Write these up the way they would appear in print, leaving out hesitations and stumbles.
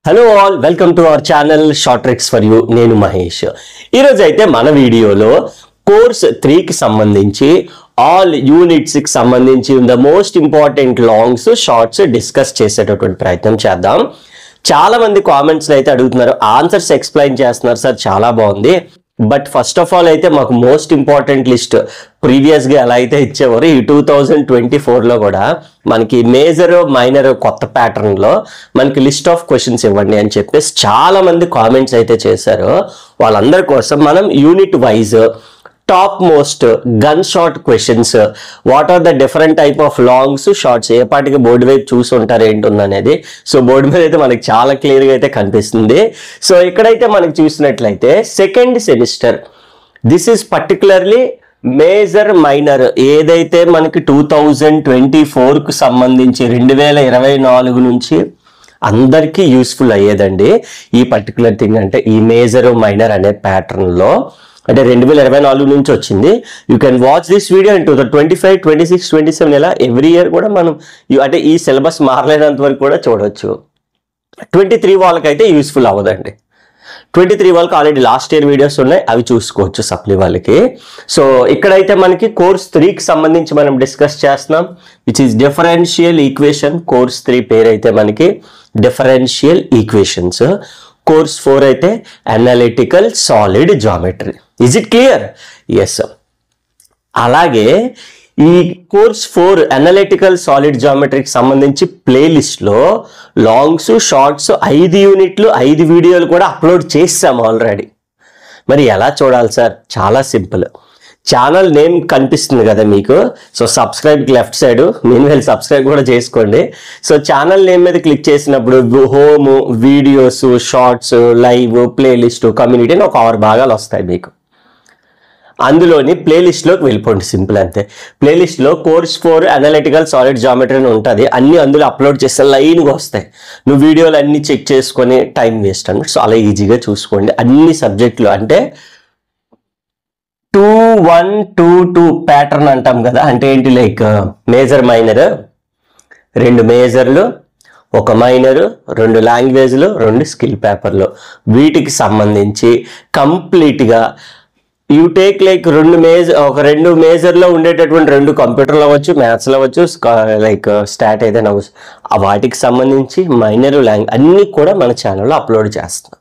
Hello all, welcome to our channel short tricks for you. నేను మహేష్. ఈరోజు అయితే మన వీడియోలో కోర్స్ 3కి సంబంధించి ఆల్ యూనిట్స్కి సంబంధించి the most important longs shorts discuss చేసేటటువంటి ప్రయత్నం చేద్దాం. చాలా మంది కామెంట్స్లో అయితే అడుగుతున్నారు, ఆన్సర్స్ ఎక్స్ప్లెయిన్ చేస్తున్నారు సార్, చాలా బాగుంది. బట్ ఫస్ట్ ఆఫ్ ఆల్ అయితే మాకు మోస్ట్ ఇంపార్టెంట్ లిస్ట్ ప్రీవియస్గా ఎలా అయితే ఇచ్చేవారు, ఈ 2024లో కూడా మనకి మేజర్ మైనర్ కొత్త ప్యాటర్న్లో మనకి లిస్ట్ ఆఫ్ క్వశ్చన్స్ ఇవ్వండి అని చెప్పేసి చాలా మంది కామెంట్స్ అయితే చేశారు. వాళ్ళందరి కోసం మనం unit wise top most gun shot questions, what are the different type of longs shorts, ఏ పాటికి బోర్డు వైపు చూసి ఉంటారు ఏంటుంది అనేది. సో బోర్డు మీద అయితే మనకి చాలా క్లియర్గా అయితే కనిపిస్తుంది. సో ఇక్కడైతే మనకి చూసినట్లయితే second semester, this is particularly major minor, ఏదైతే మనకి 2024కు సంబంధించి 2024 నుంచి అందరికీ యూస్ఫుల్ అయ్యేదండి ఈ పర్టికులర్ థింగ్. అంటే ఈ మేజర్ మైనర్ అనే ప్యాటర్న్లో అంటే 2024 నుంచి వచ్చింది. You can watch this video in 2025, 26, 27 ఇలా ఎవ్రీ ఇయర్ కూడా మనం అంటే ఈ సిలబస్ మారలేనంత వరకు కూడా చూడొచ్చు. 23 వాళ్ళకైతే యూస్ఫుల్ అవ్వదండి. 23 వాళ్ళకి ఆల్రెడీ లాస్ట్ ఇయర్ వీడియోస్ ఉన్నాయి, అవి చూసుకోవచ్చు సప్లీ వాళ్ళకి. సో ఇక్కడైతే మనకి కోర్స్ 3కి సంబంధించి మనం డిస్కస్ చేస్తున్నాం, which is differential equation. Course 3 పేరు అయితే మనకి డిఫరెన్షియల్ ఈక్వేషన్స్. కోర్స్ 4 అయితే analytical solid geometry. Is it clear? Yes. అలాగే ఈ కోర్స్ 4 అనలిటికల్ సాలిడ్ జామెట్రీకి సంబంధించి ప్లేలిస్ట్లో లాంగ్స్ షార్ట్స్ 5 యూనిట్లు 5 వీడియోలు కూడా అప్లోడ్ చేసాము ఆల్రెడీ. మరి ఎలా చూడాలి సార్? చాలా సింపుల్. ఛానల్ నేమ్ కనిపిస్తుంది కదా మీకు, సో సబ్స్క్రైబ్కి లెఫ్ట్ సైడ్ నేను వెళ్ళి సబ్స్క్రైబ్ కూడా చేసుకోండి. సో ఛానల్ నేమ్ మీద క్లిక్ చేసినప్పుడు home, videos, shorts, live, playlist, community అని ఒక 6 భాగాలు వస్తాయి మీకు. అందులోని ప్లేలిస్ట్లోకి వెళ్ళిపోండి, సింపుల్ అంతే. ప్లేలిస్ట్లో కోర్స్ 4 అనలిటికల్ సాలిడ్ జామెట్రీ అని ఉంటుంది, అన్ని అందులో అప్లోడ్ చేస్తే లైన్గా వస్తాయి. నువ్వు వీడియోలు అన్ని చెక్ చేసుకొని టైం వేస్ట్ అన్నమాట. సో అలా ఈజీగా చూసుకోండి. అన్ని సబ్జెక్టులు అంటే 2-1-2-2 ప్యాటర్న్ అంటాం కదా, అంటే ఏంటి, లైక్ మేజర్ మైనర్, 2 మేజర్లు, 1 మైనరు, 2 లాంగ్వేజ్లు, 2 స్కిల్ పేపర్లు, వీటికి సంబంధించి కంప్లీట్గా యూ టేక్ లైక్ 2 మేజర్లో ఉండేటటువంటి 2 కంప్యూటర్లు అవ్వచ్చు, మ్యాథ్స్లో అవ్వచ్చు, లైక్ స్టాట్ ఏదైనా అవ్వచ్చు, వాటికి సంబంధించి మైనర్ లాంగ్వేజ్ అన్నీ కూడా మన ఛానల్లో అప్లోడ్ చేస్తున్నాం.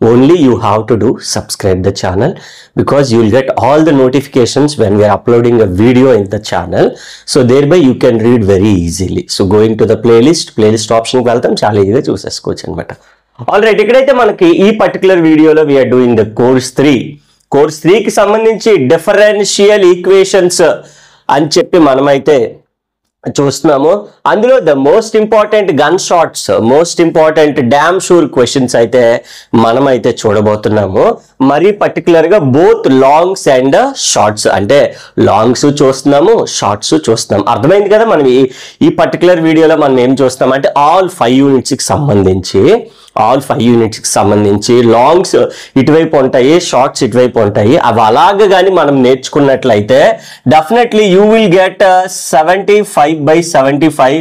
Only you have to do subscribe the channel, because you will get all the notifications when we are uploading a video in the channel. So thereby you can read very easily. So going to the playlist option కి వెళ్తాం, చాలా ఈజీగా చూసేసుకోవచ్చు అనమాట. Alright, ఇక్కడైతే మనకి ఈ particular వీడియోలో we're doing the course 3. Course 3కి సంబంధించి డిఫరెన్షియల్ ఈక్వేషన్స్ అని చెప్పి మనమైతే చూస్తున్నాము. అందులో the most important gun shots, most important damn sure questions అయితే మనమైతే చూడబోతున్నాము. మరి పర్టికులర్గా బోత్ లాంగ్స్ అండ్ షార్ట్స్, అంటే లాంగ్స్ చూస్తున్నాము, షార్ట్స్ చూస్తున్నాం. అర్థమైంది కదా? మనం ఈ పర్టికులర్ వీడియోలో మనం ఏం చూస్తాం అంటే ఆల్ 5 యూనిట్స్కి సంబంధించి లాంగ్స్ ఇటువైపు ఉంటాయి, షార్ట్స్ ఇటువైపు ఉంటాయి. అవి అలాగే కానీ మనం నేర్చుకున్నట్లయితే డెఫినెట్లీ యూ విల్ గెట్ 75/75.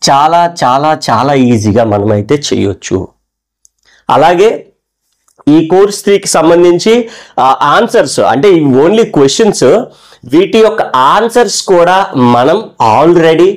చాలా చాలా చాలా ఈజీగా మనమైతే చేయొచ్చు. అలాగే ఈ కోర్స్ 3కి సంబంధించి ఆన్సర్స్, అంటే ఓన్లీ క్వశ్చన్స్, వీటి యొక్క ఆన్సర్స్ కూడా మనం ఆల్రెడీ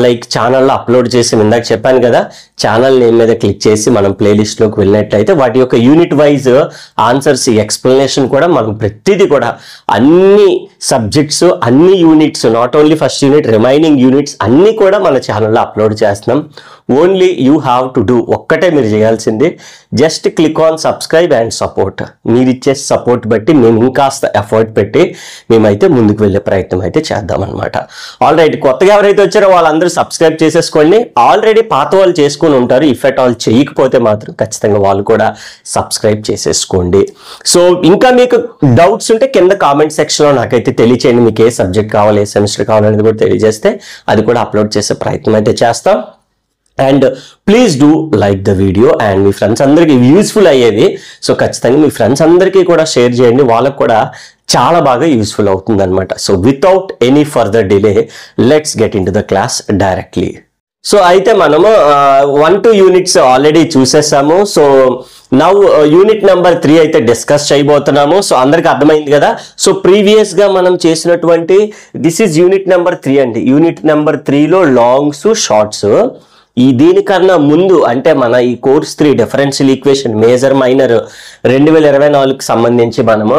లైక్ ఛానల్లో అప్లోడ్ చేసి, ఇందాక చెప్పాను కదా, ఛానల్ నేమ్ మీద క్లిక్ చేసి మనం ప్లేలిస్ట్లోకి వెళ్ళినట్లయితే వాటి యొక్క యూనిట్ వైజ్ ఆన్సర్స్, ఎక్స్ప్లెనేషన్ కూడా మనం ప్రతిదీ కూడా అన్ని సబ్జెక్ట్స్, అన్ని units, not only first unit, remaining units అన్నీ కూడా మన ఛానల్లో అప్లోడ్ చేస్తున్నాం. Only you have to do, ఒక్కటే మీరు చేయాల్సింది, just click on subscribe and support. మీరు ఇచ్చే సపోర్ట్ బట్టి మేము ఇంకాస్త ఎఫర్ట్ పెట్టి మేమైతే ముందుకు వెళ్ళే ప్రయత్నం అయితే చేద్దామన్నమాట. ఆల్రైట్, కొత్తగా ఎవరైతే వచ్చారో వాళ్ళందరూ సబ్స్క్రైబ్ చేసేసుకోండి. ఆల్రెడీ పాత వాళ్ళు చేసుకుని ఉంటారు, ఇఫ్ ఎట్ ఆల్ చేయకపోతే మాత్రం ఖచ్చితంగా వాళ్ళు కూడా సబ్స్క్రైబ్ చేసేసుకోండి. సో ఇంకా మీకు డౌట్స్ ఉంటే కింద కామెంట్ సెక్షన్లో నాకైతే తెలియచేయండి. మీకు ఏ సబ్జెక్ట్ కావాలి, ఏ సెమిస్టర్ కావాలనేది కూడా తెలియజేస్తే అది కూడా అప్లోడ్ చేసే ప్రయత్నం అయితే చేస్తాం. And please do like the video, and me friends అందరికీ యూస్ఫుల్ అయ్యేది. సో ఖచ్చితంగా మీ ఫ్రెండ్స్ అందరికీ కూడా షేర్ చేయండి, వాళ్ళకు కూడా చాలా బాగా యూస్ఫుల్ అవుతుంది అనమాట. So without any further delay, let's get into the class directly. So అయితే మనము 1-2 యూనిట్స్ ఆల్రెడీ చూసేసాము. సో నౌ యూనిట్ నెంబర్ 3 అయితే డిస్కస్ చేయబోతున్నాము. సో అందరికి అర్థమైంది కదా. సో ప్రీవియస్ గా మనం చేసినటువంటి దిస్ ఈజ్ యూనిట్ నెంబర్ 3 అండి. యూనిట్ నెంబర్ 3లో లాంగ్స్ షార్ట్స్. దీనికన్నా ముందు అంటే మన ఈ course 3 differential equation major minor 2024కి సంబంధించి మనము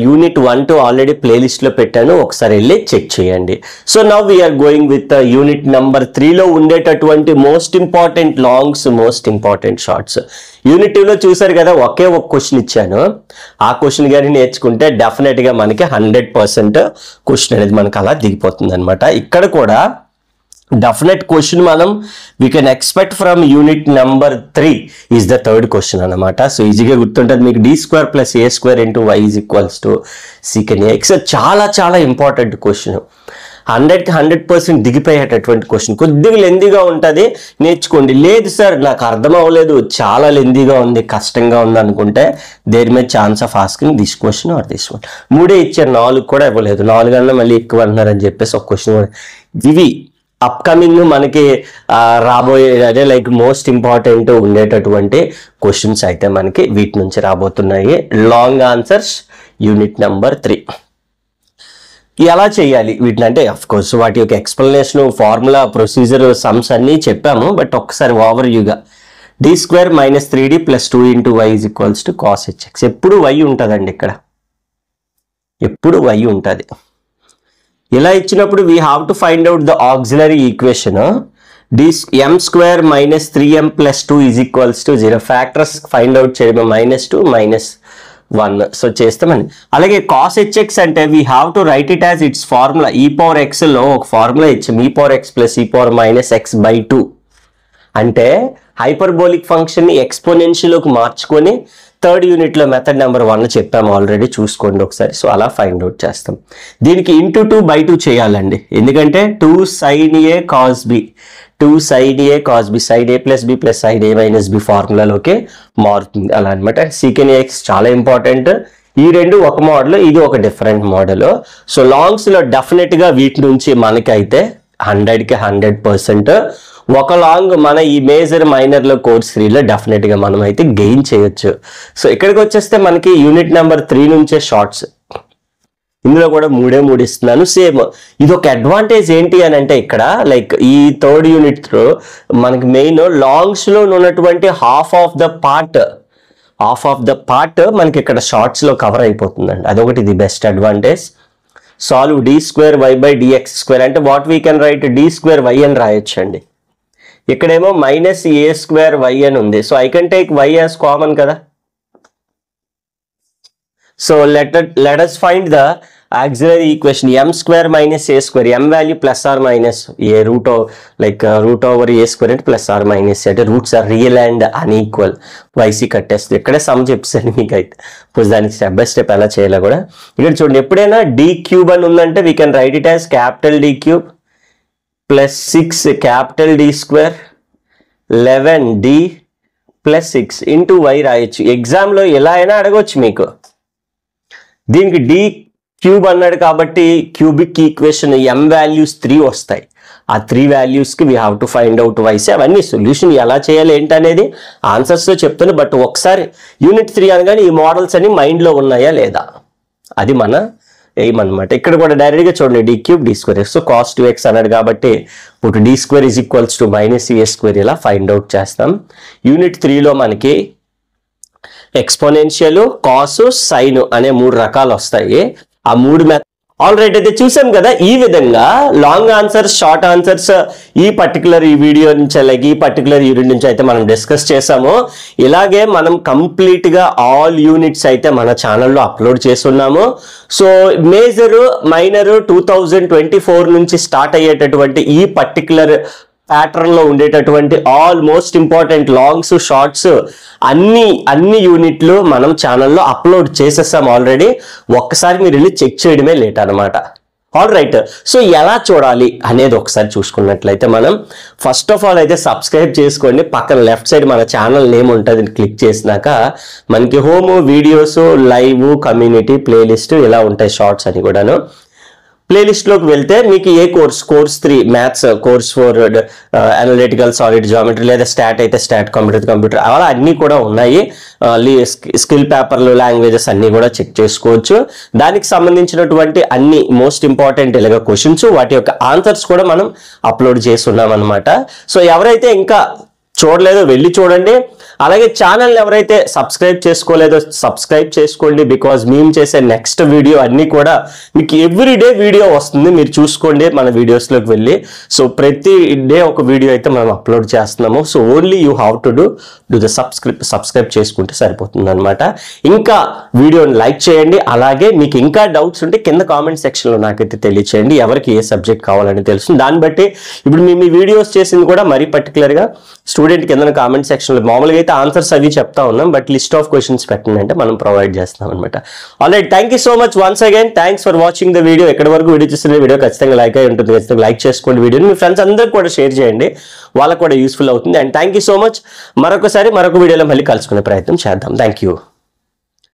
యూనిట్ 1-2 ఆల్రెడీ ప్లేలిస్ట్ లో పెట్టాను, ఒకసారి వెళ్ళి చెక్ చేయండి. So now we are going with unit number 3లో ఉండేటటువంటి most important longs, most important shorts. Unit 2లో చూసారు కదా, ఒకే ఒక క్వశ్చన్ ఇచ్చాను. ఆ క్వశ్చన్ గాని నేర్చుకుంటే డెఫినెట్ గా మనకి 100% క్వశ్చన్ అనేది మనకు అలా దిగిపోతుంది అనమాట. ఇక్కడ కూడా definite question మనం we can expect from unit number 3 is the third question అన్నమాట. సో ఈజీగా గుర్తుంటుంది మీకు d² + a² × y = sec x. చాలా చాలా ఇంపార్టెంట్ క్వశ్చన్, 100కి 100% దిగిపోయేటటువంటి క్వశ్చన్. కొద్దిగా లెందీగా ఉంటుంది, నేర్చుకోండి. లేదు సార్ నాకు అర్థం అవ్వలేదు, చాలా లెందీగా ఉంది, కష్టంగా ఉంది అనుకుంటే there may chance of asking this question or this one. 3 ఇచ్చారు, 4 కూడా ఇవ్వలేదు. 4 అన్నా మళ్ళీ ఎక్కువ అంటున్నారని చెప్పేసి ఒక క్వశ్చన్ కూడా. ఇవి అప్కమింగ్ మనకి రాబోయే అదే లైక్ మోస్ట్ ఇంపార్టెంట్ ఉండేటటువంటి క్వశ్చన్స్ అయితే మనకి వీటి నుంచి రాబోతున్నాయి. లాంగ్ ఆన్సర్స్ యూనిట్ నెంబర్ 3 ఎలా చేయాలి వీటిని అంటే అఫ్ కోర్స్ వాటి యొక్క ఎక్స్ప్లెనేషన్, ఫార్ములా, ప్రొసీజర్, సమ్స్ అన్ని చెప్పాము. బట్ ఒక్కసారి over వ్యూగా d² - 3d + 2 × y = cos hx. ఎప్పుడు y ఉంటుందండి, ఇక్కడ ఎప్పుడు y ఉంటుంది. ఇలా ఇచ్చినప్పుడు we have to find out the auxiliary equation. m² - 3m + 2 = 0. Factors find out చేయడం -2 -1. సో చేస్తామని. అలాగే cos hx అంటే we have to write it as its formula. e⁻x లో ఒక ఫార్ములా ఇచ్చాం, e⁻x + e⁻− x/2. అంటే హైపర్బోలిక్ ఫంక్షన్ ని ఎక్స్పోనెన్షియల్లోకి మార్చుకొని థర్డ్ యూనిట్లో మెథడ్ నెంబర్ 1 చెప్పాము ఆల్రెడీ, చూసుకోండి ఒకసారి. సో అలా ఫైండ్ అవుట్ చేస్తాం. దీనికి × 2/2 చేయాలండి, ఎందుకంటే 2 sin a cos b, 2 sin a cos b, sin a + b + sin a - b ఫార్ములాలోకి మారుతుంది అలా అనమాట. sec x చాలా ఇంపార్టెంట్. ఈ రెండు ఒక మోడల్, ఇది ఒక డిఫరెంట్ మోడల్. సో లాంగ్స్ లో డెఫినెట్ గా వీటి నుంచి మనకైతే 100కి 100% ఒక లాంగ్ మన ఈ మేజర్ మైనర్ లో కోర్స్ 3లో డెఫినెట్ గా మనం అయితే గెయిన్ చేయొచ్చు. సో ఇక్కడికి వచ్చేస్తే మనకి యూనిట్ నెంబర్ 3 నుంచే షార్ట్స్. ఇందులో కూడా 3 ఇస్తున్నాను. సేమ్ ఇది ఒక అడ్వాంటేజ్ ఏంటి అని అంటే ఇక్కడ లైక్ ఈ థర్డ్ యూనిట్ లో మనకి మెయిన్ లాంగ్స్ లో ఉన్నటువంటి హాఫ్ ఆఫ్ ద పార్ట్ మనకి ఇక్కడ షార్ట్స్ లో కవర్ అయిపోతుందండి. అదొకటి ఇది బెస్ట్ అడ్వాంటేజ్. సాల్వ్ d²y/dx² అంటే what we can write d²y అని రాయొచ్చండి. ఇక్కడేమో -a²y అని ఉంది. So I can take y as common కదా. So let us find the auxiliary equation m² - a². m value +or- a root over a² అంటే +or- అంటే roots are real and unequal. yc కట్టేస్తుంది. ఇక్కడే sum చెప్పాను మీకు అయితే, దానికి step by step ఎలా చేయాలో కూడా ఇక్కడ చూడండి. ఎప్పుడైనా d³ అని ఉందంటే we can write it as D³ +6 D² 11d + 6 × y రాయొచ్చు. ఎగ్జామ్ లో ఎలా అయినా అడగొచ్చు మీకు. దీనికి d³ అన్నాడు కాబట్టి క్యూబిక్ ఈక్వేషన్ m వాల్యూస్ 3 వస్తాయి. ఆ 3 వాల్యూస్ కి we have to find out yc. అవన్నీ సొల్యూషన్ ఎలా చేయాలి ఏంటనేది ఆన్సర్స్ తో చెప్తాను. బట్ ఒకసారి యూనిట్ 3 అనగానే ఈ మోడల్స్ అన్ని మైండ్ లో ఉన్నాయా లేదా అది మన ఏమన్నమాట. ఇక్కడ కూడా డైరెక్ట్ గా చూడండి d³ d². So cos 2x అన్నాడు కాబట్టి ఇప్పుడు d² = -a² ఇలా ఫైండ్ అవుట్ చేస్తాం. యూనిట్ 3లో మనకి ఎక్స్పోనెన్షియల్, కాస్, సైన్ అనే 3 రకాలు వస్తాయి. ఆ 3 ఆల్రైట్ అయితే చూసాం కదా. ఈ విధంగా లాంగ్ ఆన్సర్స్, షార్ట్ ఆన్సర్స్ ఈ పర్టికులర్ ఈ వీడియో నుంచి అలాగే ఈ పర్టికులర్ యూనిట్ నుంచి అయితే మనం డిస్కస్ చేసాము. ఇలాగే మనం కంప్లీట్ గా ఆల్ యూనిట్స్ అయితే మన ఛానల్లో అప్లోడ్ చేస్తున్నాము. సో మేజర్ మైనర్ 2024 నుంచి స్టార్ట్ అయ్యేటటువంటి ఈ పర్టికులర్ ప్యాటర్న్ లో ఉండేటటువంటి all most important longs, shorts అన్ని యూనిట్లు మనం ఛానల్లో అప్లోడ్ చేసేసాం ఆల్రెడీ. ఒక్కసారి మీరు వెళ్ళి చెక్ చేయడమే లేట్ అనమాట. ఆల్రైట్, సో ఎలా చూడాలి అనేది ఒకసారి చూసుకున్నట్లయితే మనం ఫస్ట్ ఆఫ్ ఆల్ అయితే సబ్స్క్రైబ్ చేసుకోండి. పక్కన లెఫ్ట్ సైడ్ మన ఛానల్ నేమ్ ఉంటుంది, క్లిక్ చేసినాక మనకి home, videos, live, community, playlist ఇలా ఉంటాయి, షార్ట్స్ అని కూడాను. ప్లేలిస్ట్లోకి వెళ్తే మీకు ఏ course 3 maths, course 4 analytical solid geometry, లేదా స్టాట్ అయితే స్టాట్, కంప్యూటర్ అలా అన్నీ కూడా ఉన్నాయి. స్కిల్ పేపర్లు, లాంగ్వేజెస్ అన్నీ కూడా చెక్ చేసుకోవచ్చు. దానికి సంబంధించినటువంటి అన్ని మోస్ట్ ఇంపార్టెంట్ ఇలాగ క్వశ్చన్స్, వాటి యొక్క ఆన్సర్స్ కూడా మనం అప్లోడ్ చేస్తున్నాం అనమాట. సో ఎవరైతే ఇంకా చూడలేదో వెళ్ళి చూడండి. అలాగే ఛానల్ ఎవరైతే సబ్స్క్రైబ్ చేసుకోలేదో సబ్స్క్రైబ్ చేసుకోండి. బికాజ్ మేము చేసే నెక్స్ట్ వీడియో అన్నీ కూడా మీకు ఎవ్రీడే వీడియో వస్తుంది, మీరు చూసుకోండి మన వీడియోస్లోకి వెళ్ళి. సో ప్రతి డే ఒక వీడియో అయితే మనం అప్లోడ్ చేస్తున్నాము. So only you have to do the subscribe చేసుకుంటే సరిపోతుంది అనమాట. ఇంకా వీడియోని లైక్ చేయండి. అలాగే మీకు ఇంకా డౌట్స్ ఉంటే కింద కామెంట్ సెక్షన్లో నాకైతే తెలియచేయండి, ఎవరికి ఏ సబ్జెక్ట్ కావాలని తెలుస్తుంది. దాన్ని బట్టి ఇప్పుడు మేము ఈ వీడియోస్ చేసింది కూడా మరీ పర్టికులర్గా స్టూడెంట్ కింద కామెంట్ సెక్షన్లో మామూలుగా అయితే ఆన్సర్స్ అవి చెప్తా ఉన్నాం, బట్ లిస్ట్ ఆఫ్ క్వశ్చన్స్ పెట్టండి అంటే మనం ప్రొవైడ్ చేస్తాం అనమాట. Alright, thank you so much once again. Thanks for watching the video. ఎక్కడి వరకు వీడియో చూస్తున్న వీడియో ఖచ్చితంగా లైక్ అయి ఉంటుంది. ఖచ్చితంగా లైక్ చేసుకోండి వీడియోని, మీ ఫ్రెండ్స్ అందరికి కూడా షేర్ చేయండి, వాళ్ళకు కూడా యూస్ఫుల్ అవుతుంది. And thank you so much. మరొక వీడియోలో మళ్ళీ కలుసుకునే ప్రయత్నం చేద్దాం. Thank you.